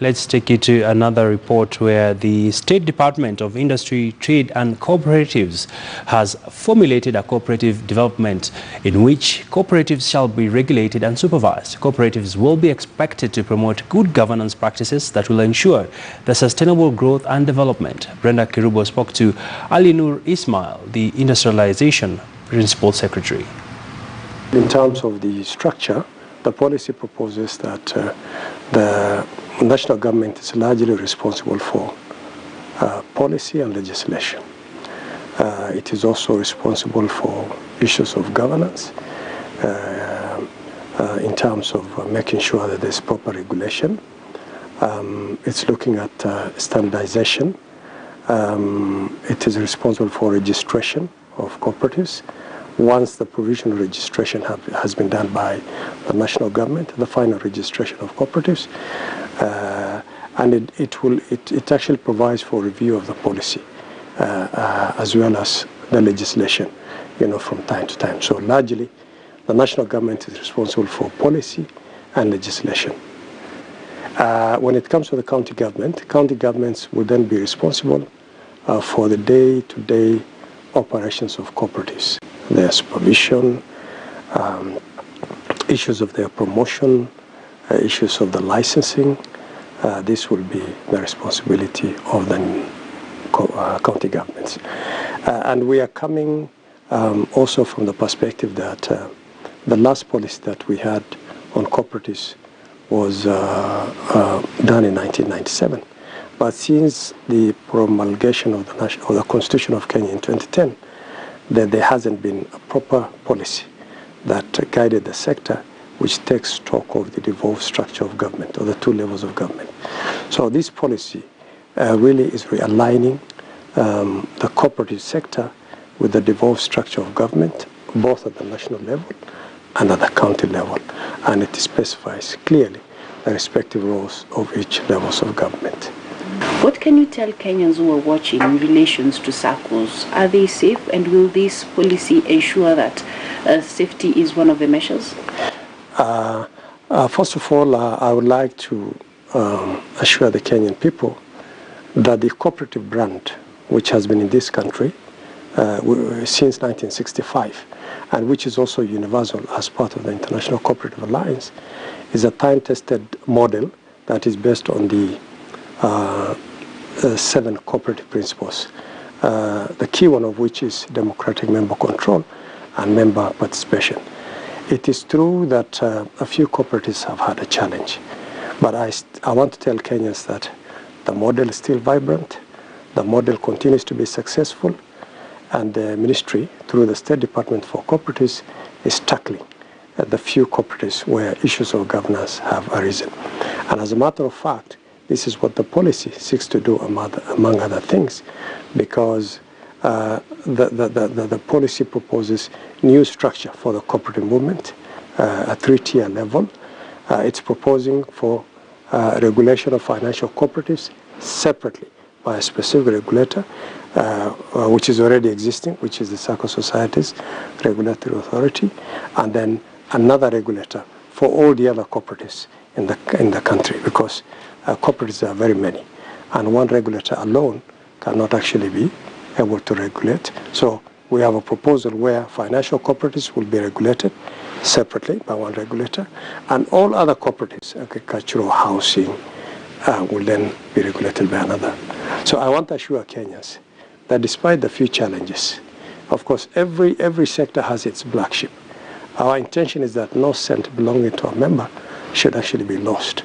Let's take you to another report where the State Department of Industry, Trade and Cooperatives has formulated a cooperative development in which cooperatives shall be regulated and supervised. Cooperatives will be expected to promote good governance practices that will ensure the sustainable growth and development. Brenda Kirubo spoke to Ali Nur Ismail, the Industrialization Principal Secretary. In terms of the structure, the policy proposes that the national government is largely responsible for policy and legislation. It is also responsible for issues of governance in terms of making sure that there's proper regulation. It's looking at standardization. It is responsible for registration of cooperatives. Once the provisional registration has been done by the national government, the final registration of cooperatives, and it actually provides for review of the policy as well as the legislation, from time to time. So largely, the national government is responsible for policy and legislation. When it comes to the county governments will then be responsible for the day-to-day operations of cooperatives, their supervision, issues of their promotion, issues of the licensing. This will be the responsibility of the county governments. And we are coming also from the perspective that the last policy that we had on cooperatives was done in 1997. But since the promulgation of the Constitution of Kenya in 2010, there hasn't been a proper policy that guided the sector, which takes stock of the devolved structure of government, or the two levels of government. So this policy really is realigning the cooperative sector with the devolved structure of government, both at the national level and at the county level. And it specifies clearly the respective roles of each levels of government. What can you tell Kenyans who are watching in relation to SACCOs? Are they safe, and will this policy ensure that safety is one of the measures? First of all, I would like to assure the Kenyan people that the cooperative brand, which has been in this country since 1965, and which is also universal as part of the International Cooperative Alliance, is a time-tested model that is based on the 7 cooperative principles, the key one of which is democratic member control and member participation. It is true that a few cooperatives have had a challenge, but I want to tell Kenyans that the model is still vibrant, the model continues to be successful, and the ministry, through the State Department for Cooperatives, is tackling the few cooperatives where issues of governance have arisen. And as a matter of fact, this is what the policy seeks to do, among other things, because the policy proposes new structure for the cooperative movement, a 3-tier level. It's proposing for regulation of financial cooperatives separately by a specific regulator, which is already existing, which is the SACCO Societies Regulatory Authority, and then another regulator for all the other cooperatives in the country, because cooperatives are very many, and one regulator alone cannot actually be able to regulate. So we have a proposal where financial cooperatives will be regulated separately by one regulator, and all other cooperatives, agricultural, housing, will then be regulated by another. So I want to assure Kenyans that despite the few challenges, of course, every sector has its black sheep. Our intention is that no cent belonging to a member should actually be lost.